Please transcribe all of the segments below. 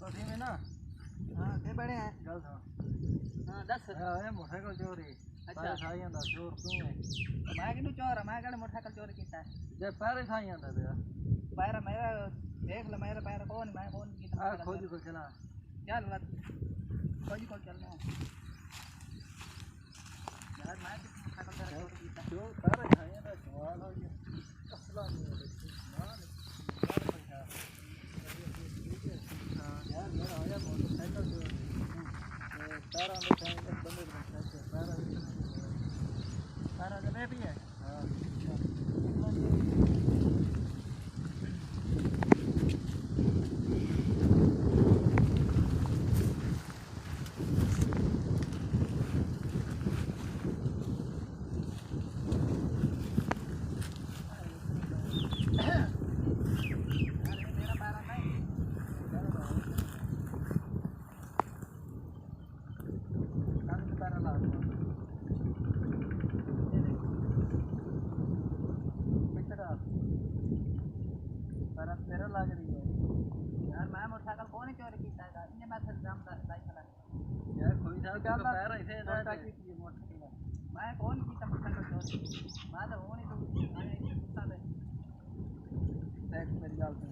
ਤੁਸੀਂ ਵੀ ਨਾ ਹਾਂ ਤੇ ਬੜੇ ਹੈ ਗੱਲ ਸੁਣ ਹਾਂ ਦੱਸ ਇਹ ਮੋਟਰਸਾਈਕਲ ਚੋਰੀ ਅੱਛਾ ਸਾਈਆਂ ਦਾ ਚੋਰ ਤੂੰ ਹੈ ਮੈਂ ਕਿਹਨੂੰ ਚੋਰ ਆ ਮੈਂ ਕਿਹੜਾ ਮੋਟਰਸਾਈਕਲ ਚੋਰੀ ਕੀਤਾ ਜੇ ਪੈਰੇ ਸਾਈਆਂ ਦਾ ਪਿਆ ਪੈਰ ਮੇਰਾ ਦੇਖ ਲੈ ਮੇਰਾ ਪੈਰ ਕੌਣ ਮੈਂ ਕੌਣ ਕੀਤਾ ਆ ਖੋਜ ਕੋ ਚਲਾ ਚੱਲ ਵਾ ਕੋਈ ਕੋਲ ਚੱਲਣਾ ਯਾਰ ਮੈਂ ਕਿਹਨੂੰ ਮੋਟਰਸਾਈਕਲ ਚੋਰੀ ਕੀਤਾ ਜੋ ਪੈਰੇ ਸਾਈਆਂ ਦਾ ਸਵਾਲ ਹੋ ਗਿਆ ਅਸਲਾ ਨਹੀਂ ਨਾ ਯਾਰ ਮੇਰਾ ਆਇਆ ਮੋਟਰਸਾਈਕਲ ਚੋਰੀ ਪੈਰਾਂ ਦੇ ਸਾਈਆਂ ਦਾ ਬੰਦੇ ਦੇ ਪੈਰਾਂ ਦੇ ਵੀ ਹੈ ਹਾਂ तेरा लग रही है यार मैं मोटरसाइकिल कौन चोरी किया है इन्हें मैं फिर जाम लाइसेंस यार कोई साहब का पैर ऐसे ना मोटरसाइकिल मैं कौन किया मोटरसाइकिल चोरी मैं तो वो नहीं तो आने गुस्सा में देख मेरी गाल सुन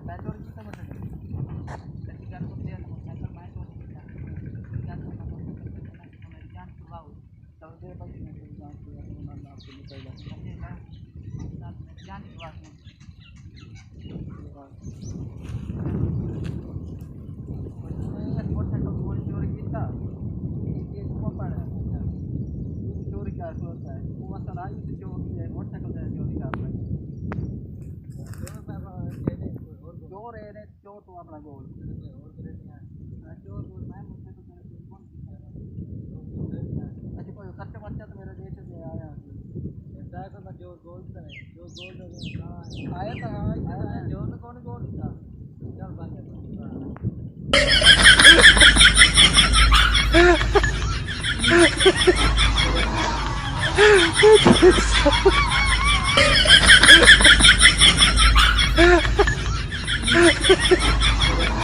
मैं चोरी किया मोटरसाइकिल लेकिन जान को दिया मोटरसाइकिल मैं चोरी किया जान को मेरी जान छुड़वाओ तो दे भाई मैं तेरी जान छुड़वा दूंगा ना आपको निकल जाए जान छुड़वा दूँ मोटरसाइकिल चोरी किया ये घूमा पड़ा है चोरी का सोचता है वो मसल आई तो चोरी है मोटरसाइकिल चोरी कर रहा है चोर है ने चोर तो अपना गोल चोर गोल मैं मोटरसाइकिल कौन अच्छा कोई खर्चा वर्चा तो मेरे देश से आया देखो ना जो गोल है जो गोल आया था जो कौन गोल था चल भाई